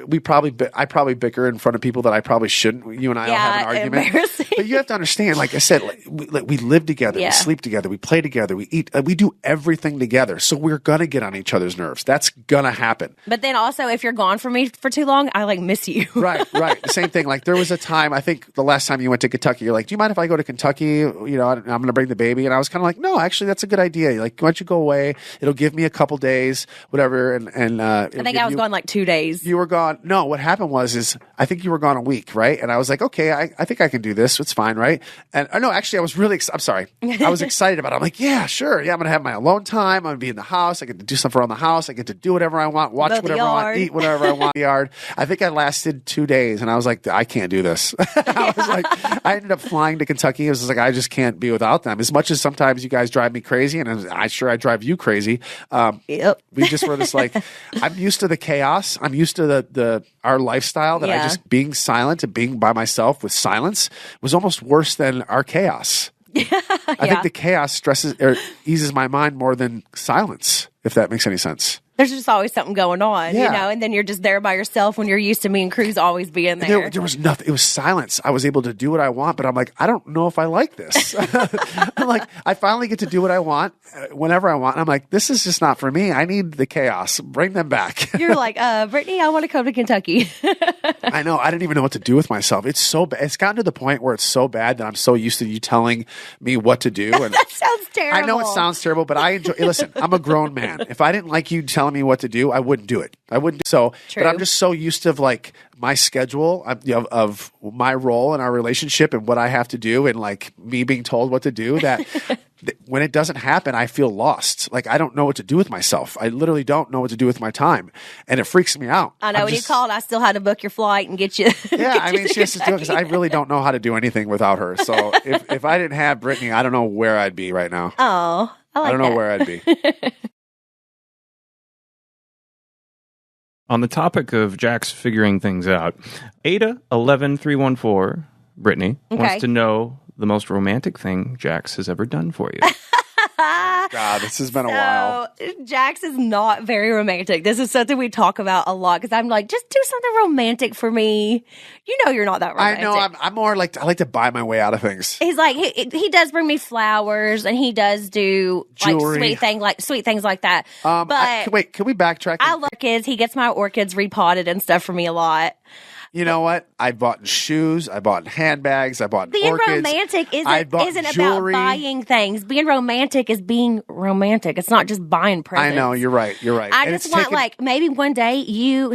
I probably bicker in front of people that I probably shouldn't. You and I will have an argument. But you have to understand, like I said, we live together, we sleep together, we play together, we eat, we do everything together. So we're going to get on each other's nerves. That's gonna happen. But then also, if you're gone from me for too long, I miss you. Right. The same thing. Like there was a time, I think the last time you went to Kentucky, you're like, do you mind if I go to Kentucky? I'm gonna bring the baby. And I was kind of like, no, actually, that's a good idea. You're like, why don't you go away? It'll give me a couple days, whatever. And I think I was gone like 2 days. You were gone. No, what happened was I think you were gone a week, right? And I was like, okay, I think I can do this. It's fine, right? And no, actually, I was really. I'm sorry. I was excited about it. I'm like, yeah, sure. Yeah, I'm gonna have my alone time. I'm gonna be in the house. I get to do stuff around the house. I get to do whatever I want, watch whatever I want, eat whatever I want in the yard. I think I lasted 2 days, and I was like, I can't do this. I ended up flying to Kentucky. It was like, I just can't be without them. As much as sometimes you guys drive me crazy, and I drive you crazy. Yep. We just were this like, I'm used to the chaos. I'm used to our lifestyle that I just being silent and being by myself with silence was almost worse than our chaos. I think the chaos stresses or eases my mind more than silence, if that makes any sense. there's just always something going on, and then you're just there by yourself when you're used to me and Cruz always being there. There was nothing. It was silence. I was able to do what I want, but I'm like, I don't know if I like this. I'm like, I finally get to do what I want whenever I want. And I'm like, this is just not for me. I need the chaos. Bring them back. You're like, Brittany, I want to come to Kentucky. I know. I didn't even know what to do with myself. It's so bad. It's gotten to the point where it's so bad that I'm so used to you telling me what to do. And that sounds terrible. I know it sounds terrible, but I enjoy. Listen, I'm a grown man. If I didn't like you telling me what to do, I wouldn't do it. I wouldn't. So, True. But I'm just so used to like my schedule of my role in our relationship and what I have to do, and like me being told what to do, that when it doesn't happen, I feel lost. Like I don't know what to do with myself. I literally don't know what to do with my time, and it freaks me out. I know when you called, I still had to book your flight and get you. Yeah, I mean, she has to do it because I really don't know how to do anything without her. So if I didn't have Brittany, I don't know where I'd be right now. Oh, I don't know where I'd be. On the topic of Jax figuring things out, Ada11314, Brittany, wants to know the most romantic thing Jax has ever done for you. God, this has been a while. Jax is not very romantic. This is something we talk about a lot because I'm like, just do something romantic for me. You know, you're not that romantic. I know. I'm more like, I like to buy my way out of things. He's like, he does bring me flowers and he does do jewelry, like sweet things like that. But wait, can we backtrack? I love orchids. He gets my orchids repotted and stuff for me a lot. You know what? I bought shoes. I bought handbags. I bought being orchids. Romantic isn't about buying things. Being romantic is being romantic. It's not just buying presents. I know. You're right. I just want like maybe one day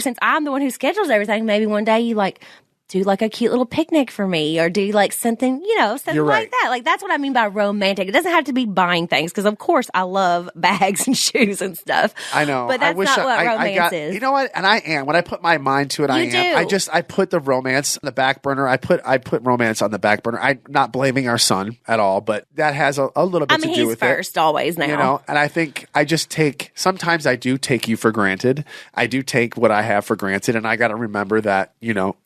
since I'm the one who schedules everything, maybe one day you like do like a cute little picnic for me, or do like something, something like that. Like that's what I mean by romantic. It doesn't have to be buying things because of course I love bags and shoes and stuff. I know, but that's not what romance is. You know what? And I am. When I put my mind to it, I am. I put the romance on the back burner. I put romance on the back burner. I'm not blaming our son at all, but that has a little bit to do with it. He's first always now. And I think I just sometimes I do take you for granted. I do take what I have for granted, and I got to remember that,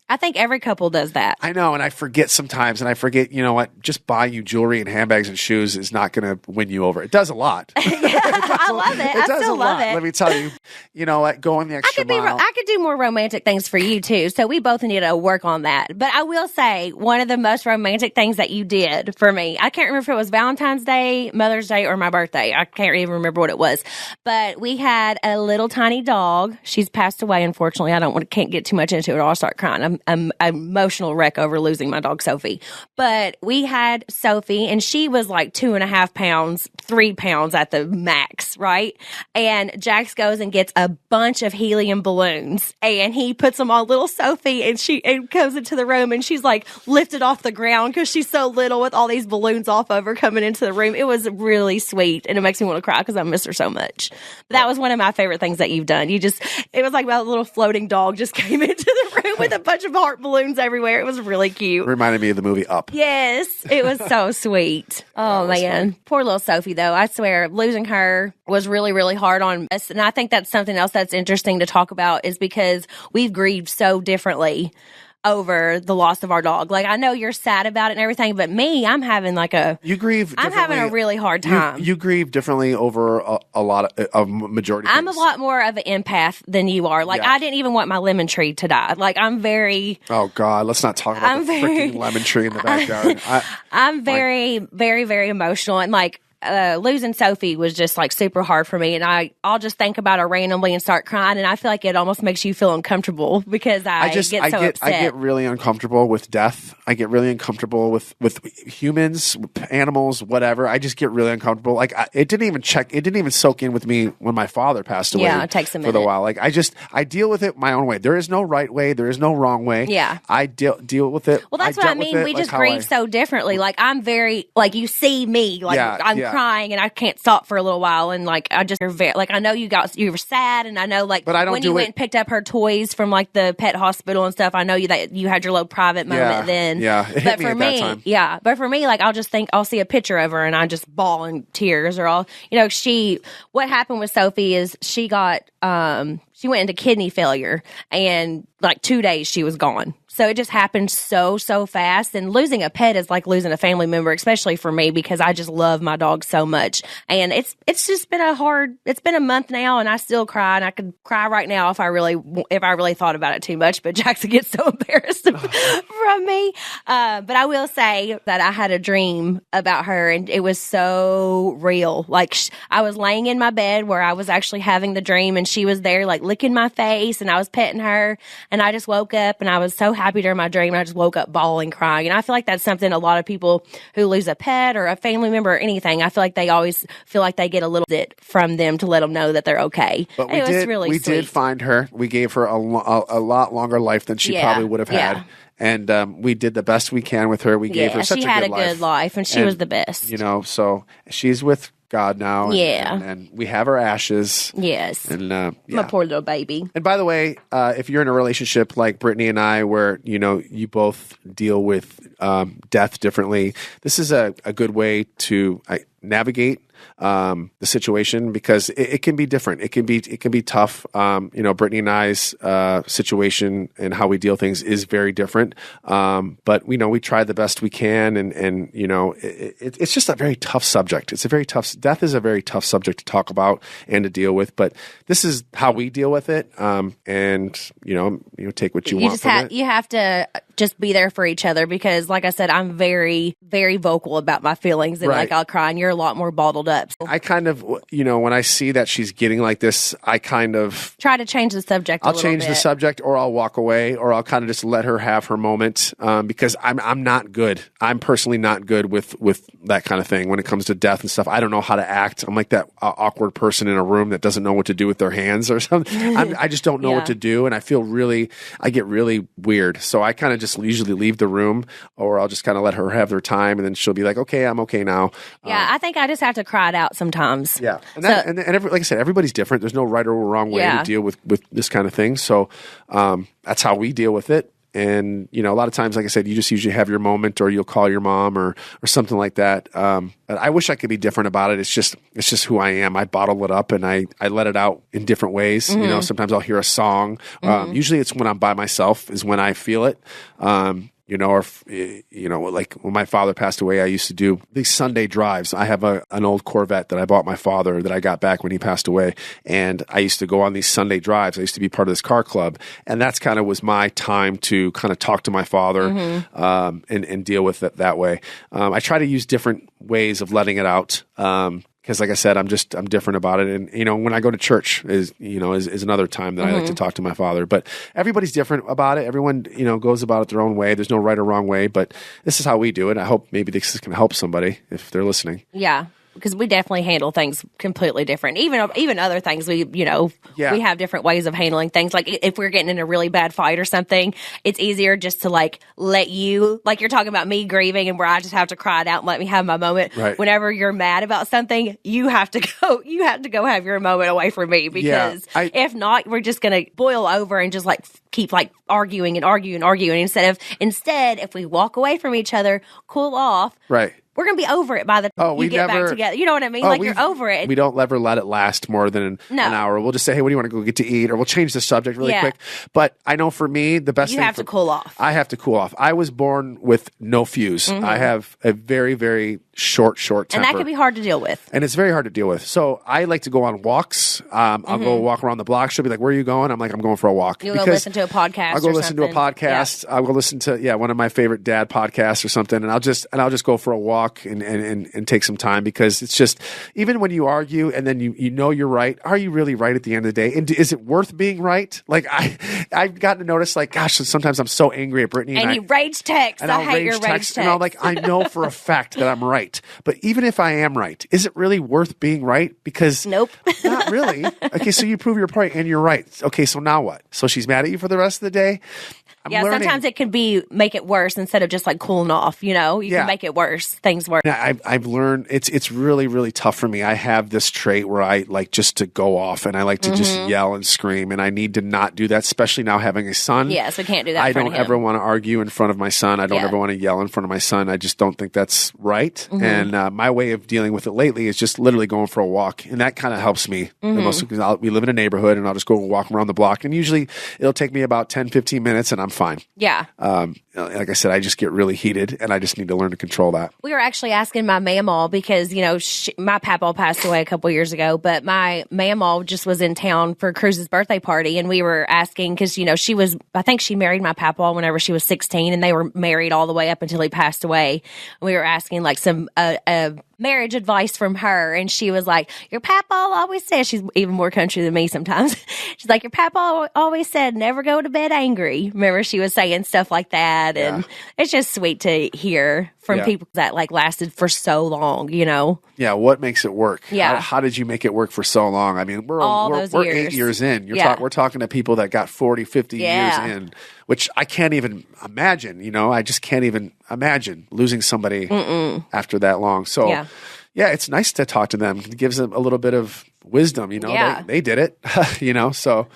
I think every couple does that. I know, and I forget sometimes, you know what? Just buying you jewelry and handbags and shoes is not going to win you over. It does a lot. I love it. I still love it. Let me tell you, you know what? Going the extra mile. I could do more romantic things for you too, so we both need to work on that. But I will say, one of the most romantic things that you did for me, I can't remember if it was Valentine's Day, Mother's Day, or my birthday. I can't even remember what it was. But we had a little tiny dog. She's passed away, unfortunately. Can't get too much into it or I'll start crying. I'm emotional wreck over losing my dog Sophie. But we had Sophie, and she was like 2.5 pounds, 3 pounds at the max, right? And Jax goes and gets a bunch of helium balloons, and he puts them on little Sophie, and she comes into the room, and she's like lifted off the ground because she's so little with all these balloons off of her coming into the room. It was really sweet, and it makes me want to cry because I miss her so much. But that was one of my favorite things that you've done. It was like a little floating dog just came into the room with a bunch of heart balloons everywhere. It was really cute. Reminded me of the movie Up. Yes, it was so sweet. Oh, man. Sweet. Poor little Sophie, though. I swear, losing her was really, really hard on us. And I think that's something else that's interesting to talk about is because we've grieved so differently over the loss of our dog. Like, I know you're sad about it and everything, but me, I'm having like you grieve I'm having a really hard time. You grieve differently over a lot of majority I'm things. a lot more of an empath than you are. Like, I didn't even want my lemon tree to die. Like, I'm very... Oh, God, let's not talk about the freaking lemon tree in the backyard. I'm very, very, very emotional. And like, losing Sophie was just like super hard for me, and I'll just think about her randomly and start crying, and I feel like it almost makes you feel uncomfortable because I get so upset. I get really uncomfortable with death. I get really uncomfortable with humans, animals, whatever. I just get really uncomfortable. Like it didn't even soak in with me when my father passed away. Yeah, it takes a minute. For the while. Like I deal with it my own way. There is no right way. There is no wrong way. Yeah, I deal with it. Well, that's what I mean. We just grieve so differently. Like I'm very you see me I'm crying and I can't stop for a little while, and like I just I know you were sad, and I know but I don't when you went and picked up her toys from like the pet hospital and stuff, I know that you had your little private moment then. Yeah, it hit me at that time. Yeah, but for me, like I'll see a picture of her and I just bawl in tears, or what happened with Sophie is she got she went into kidney failure, and like 2 days she was gone. So it just happened so fast. And losing a pet is like losing a family member, especially for me, because I just love my dog so much. And it's just been it's been a month now, and I still cry, and I could cry right now if I really thought about it too much. But Jackson gets so embarrassed from me. But I will say that I had a dream about her, and it was so real. Like I was laying in my bed where I was actually having the dream, and she was there like licking my face, and I was petting her, and I just woke up, and I was so happy during my dream. And I just woke up bawling, crying. And I feel like that's something a lot of people who lose a pet or a family member or anything, I feel like they always feel like they get a little bit from them to let them know that they're okay. But we did find her. We gave her a lot longer life than she probably would have had. And we did the best we can with her. We gave her such a good life. She had a good life, and she was the best. You know, so she's with God now. And we have her ashes. Yes. And my poor little baby. And by the way, if you're in a relationship like Brittany and I, where you both deal with death differently, this is a good way to navigate the situation, because it can be different. It can be tough. Brittany and I's situation and how we deal things is very different. But we try the best we can, and it's just a very tough subject. Death is a very tough subject to talk about and to deal with. But this is how we deal with it. And take what you want from it. You have to just be there for each other, because like I said, I'm very, very vocal about my feelings, and like I'll cry, and you're a lot more bottled up. So. I kind of, when I see that she's getting like this, I kind of try to change the subject. I'll change the subject, or I'll walk away, or I'll kind of just let her have her moment, because I'm not good. I'm personally not good with that kind of thing when it comes to death and stuff. I don't know how to act. I'm like that awkward person in a room that doesn't know what to do with their hands or something. I just don't know what to do, and I get really weird. So I kind of just usually leave the room, or I'll just kind of let her have her time, and then she'll be like, okay, I'm okay now. Yeah, I think I just have to cry it out sometimes. Yeah. And like I said, everybody's different. There's no right or wrong way to deal with this kind of thing. So that's how we deal with it. And, a lot of times, like I said, you just usually have your moment, or you'll call your mom or something like that. But I wish I could be different about it. It's just who I am. I bottle it up, and I let it out in different ways. Mm-hmm. Sometimes I'll hear a song. Usually it's when I'm by myself is when I feel it. Like when my father passed away, I used to do these Sunday drives. I have an old Corvette that I bought my father that I got back when he passed away. And I used to go on these Sunday drives. I used to be part of this car club. And that's kind of was my time to kind of talk to my father, and deal with it that way. I try to use different ways of letting it out. Because like I said, I'm different about it. And, when I go to church is another time that I like to talk to my father. But everybody's different about it. Everyone, goes about it their own way. There's no right or wrong way, but this is how we do it. I hope maybe this can help somebody if they're listening. Yeah. Because we definitely handle things completely different. Even other things, we have different ways of handling things. Like if we're getting in a really bad fight or something, it's easier just to let you, like you're talking about me grieving, and where I just have to cry it out and let me have my moment. Right. Whenever you're mad about something, you have to go have your moment away from me, because if not, we're just going to boil over and just keep arguing. Instead, if we walk away from each other, cool off. Right. We're going to be over it by the time you get back together. You know what I mean? You're over it. We don't ever let it last more than an hour. We'll just say, hey, what do you want to go get to eat? Or we'll change the subject really quick. But I know for me, the best thing... You have to cool off. I have to cool off. I was born with no fuse. Mm-hmm. I have a very, very short temper. And that can be hard to deal with. And it's very hard to deal with. So I like to go on walks. I'll go walk around the block. She'll be like, where are you going? I'm like, I'm going for a walk. You'll go listen to a podcast I'll go listen to a podcast. Yeah. I'll go listen to, one of my favorite dad podcasts or something. And I'll just go for a walk and take some time, because it's just, even when you argue and then you know you're right, are you really right at the end of the day? And is it worth being right? Like I've gotten to notice, gosh, sometimes I'm so angry at Brittany. And you rage text. I hate your rage text. And I'm like, I know for a fact that I'm right. But even if I am right, is it really worth being right? Because nope. Not really. Okay, so you prove your point and you're right. Okay, so now what? So she's mad at you for the rest of the day? I'm learning. Sometimes it can make it worse instead of just cooling off, you can make it worse. things work. I've learned it's really, really tough for me. I have this trait where I like just to go off and I like to just yell and scream, and I need to not do that, especially now having a son. Yes, we can't do that. I don't ever want to argue in front of my son. I don't ever want to yell in front of my son. I just don't think that's right. And my way of dealing with it lately is just literally going for a walk, and that kind of helps me the most, because we live in a neighborhood, and I'll just go walk around the block, and usually it'll take me about 10-15 minutes, and I'm fine. Yeah. Like I said, I just get really heated, and I just need to learn to control that. We were actually asking my mamaw because, my papaw passed away a couple years ago, but my mamaw just was in town for Cruz's birthday party, and we were asking because, I think she married my papaw whenever she was 16, and they were married all the way up until he passed away. We were asking like some marriage advice from her, and she was like, your papa always says, she's even more country than me sometimes. She's like, your papa always said never go to bed angry. Remember, she was saying stuff like that, and it's just sweet to hear from people that like lasted for so long, Yeah, what makes it work? Yeah. How did you make it work for so long? I mean, we're 8 years in. We're talking to people that got 40, 50 years in, which I can't even imagine, I just can't even imagine losing somebody after that long. So, yeah, it's nice to talk to them. It gives them a little bit of wisdom, they did it, so...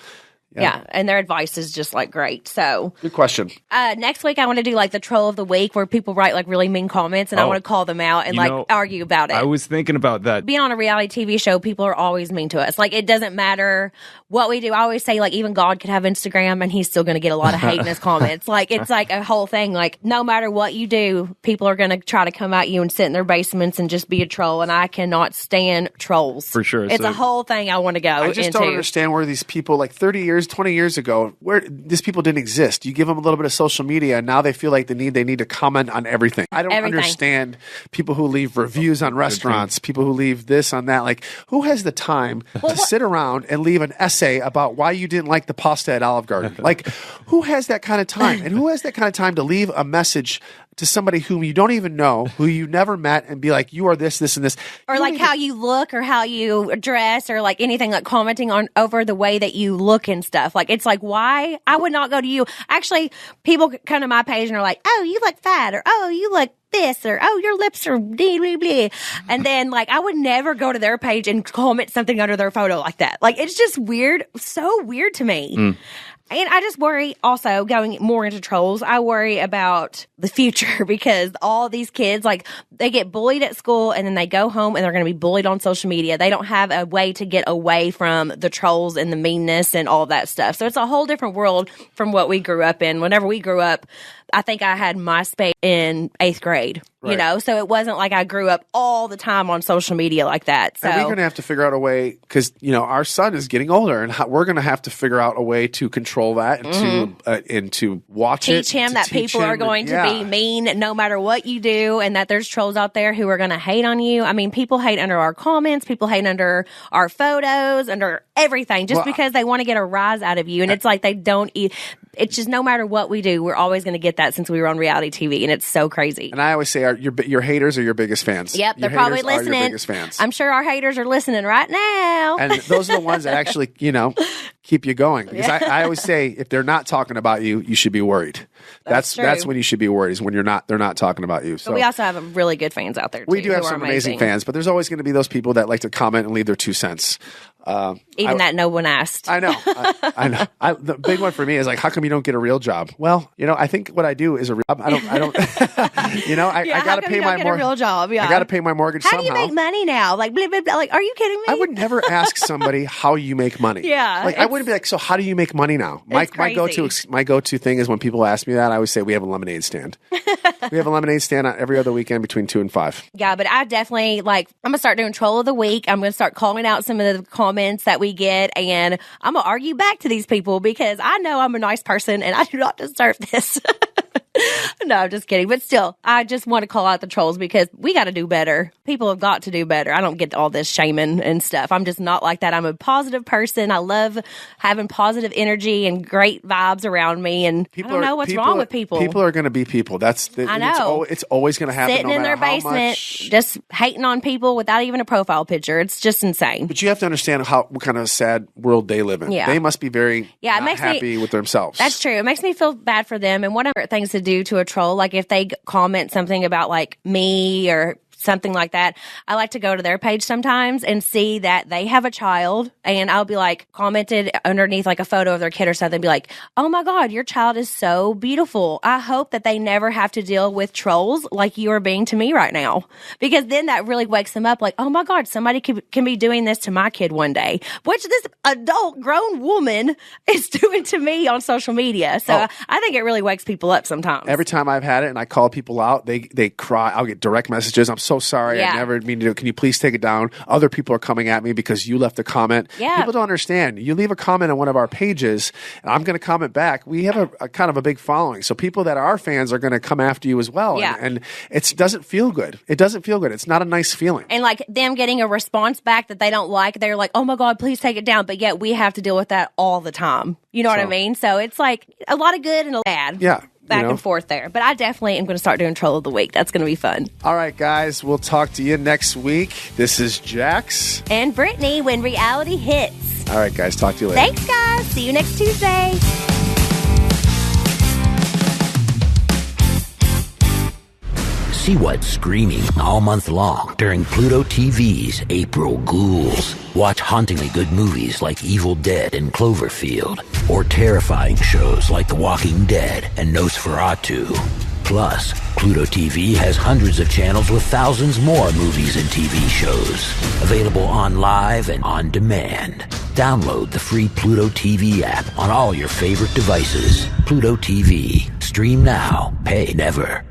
Yeah, and their advice is just like great. So, good question. Next week, I want to do like the troll of the week, where people write like really mean comments, and I want to call them out and argue about it. I was thinking about that. Being on a reality TV show, people are always mean to us. Like, it doesn't matter what we do. I always say, like, even God could have Instagram, and he's still going to get a lot of hate in his comments. Like, it's like a whole thing. Like, no matter what you do, people are going to try to come at you and sit in their basements and just be a troll. And I cannot stand trolls. For sure. It's a whole thing I want to go into. I just don't understand where these people, like 30 years, 20 years ago, where these people didn't exist. You give them a little bit of social media, and now they feel like they need to comment on everything. I don't understand people who leave reviews on restaurants, people who leave this on that. Like, who has the time to sit around and leave an essay about why you didn't like the pasta at Olive Garden? Like, who has that kind of time? And who has that kind of time to leave a message to somebody whom you don't even know, who you never met, and be like, you are this, this, and this. Or like how you look, or how you dress, or like anything, like commenting on over the way that you look and stuff. Like, it's like, why? I would not go to you. Actually, people come to my page and are like, oh, you look fat, or oh, you look this, or oh, your lips are blah, blah, blah. And then like, I would never go to their page and comment something under their photo like that. Like, it's just weird. So weird to me. And I just worry also, going more into trolls, I worry about the future, because all these kids, like, they get bullied at school, and then they go home and they're going to be bullied on social media. They don't have a way to get away from the trolls and the meanness and all that stuff. So it's a whole different world from what we grew up in. Whenever we grew up, I think I had MySpace in 8th grade, so it wasn't like I grew up all the time on social media like that. So, and we're going to have to figure out a way, because, our son is getting older, and we're going to have to figure out a way to control that and to watch it. Teach him that people are going to be mean no matter what you do, and that there's trolls out there who are going to hate on you. I mean, people hate under our comments, people hate under our photos, under everything, just because they want to get a rise out of you. And it's like they don't eat. It's just no matter what we do, we're always going to get that, since we were on reality TV, and it's so crazy. And I always say your haters are your biggest fans. Yep, they're probably listening. Your biggest fans. I'm sure our haters are listening right now. And those are the ones that actually, keep you going. Because I always say, if they're not talking about you, you should be worried. That's when you should be worried, is when they're not talking about you. So but we also have really good fans out there, too. We do have some amazing fans, but there's always going to be those people that like to comment and leave their 2 cents. Even that no one asked. I know. I know. The big one for me is like, how come you don't get a real job? Well, I think what I do is a real job. I don't. I got to pay my mortgage. Real job. Yeah. I got to pay my mortgage. How somehow. do you make money now? Like, blah, blah, blah. Like, are you kidding me? I would never ask somebody how you make money. Yeah. Like, I wouldn't be like, so how do you make money now? My go-to thing is when people ask me that, I always say we have a lemonade stand. We have a lemonade stand every other weekend between 2 and 5. Yeah, but I definitely I'm gonna start doing troll of the week. I'm gonna start calling out some of the comments that we get, and I'm gonna argue back to these people, because I know I'm a nice person and I do not deserve this. No, I'm just kidding. But still, I just want to call out the trolls, because we got to do better. People have got to do better. I don't get all this shaming and stuff. I'm just not like that. I'm a positive person. I love having positive energy and great vibes around me. And I don't know what's wrong with people. People are going to be people. I know. It's always going to happen. Sitting in their basement, just hating on people without even a profile picture. It's just insane. But you have to understand what kind of sad world they live in. Yeah. They must be very not happy with themselves. That's true. It makes me feel bad for them. And one of our things to do do to a troll. Like if they comment something about like me or something like that, I like to go to their page sometimes and see that they have a child, and I'll be like commented underneath like a photo of their kid or something, be like, oh my God, your child is so beautiful. I hope that they never have to deal with trolls like you are being to me right now, because then that really wakes them up like, oh my God, somebody can be doing this to my kid one day, which this adult grown woman is doing to me on social media. So I think it really wakes people up sometimes. Every time I've had it and I call people out, they cry. I'll get direct messages. I'm so sorry. I never mean to do it. Can you please take it down? Other people are coming at me because you left a comment. Yeah. People don't understand. You leave a comment on one of our pages, and I'm going to comment back. We have a kind of a big following. So people that are our fans are going to come after you as well. Yeah. And it doesn't feel good. It doesn't feel good. It's not a nice feeling. And like them getting a response back that they don't like, they're like, oh my God, please take it down. But yet we have to deal with that all the time. You know what I mean? So it's like a lot of good and a lot of bad. Yeah. Back and forth there. But I definitely am going to start doing Troll of the Week. That's going to be fun. All right, guys. We'll talk to you next week. This is Jax. And Brittany, when reality hits. All right, guys. Talk to you later. Thanks, guys. See you next Tuesday. See what's screaming all month long during Pluto TV's April Ghouls. Watch hauntingly good movies like Evil Dead and Cloverfield, or terrifying shows like The Walking Dead and Nosferatu. Plus, Pluto TV has hundreds of channels with thousands more movies and TV shows. Available on live and on demand. Download the free Pluto TV app on all your favorite devices. Pluto TV. Stream now. Pay never.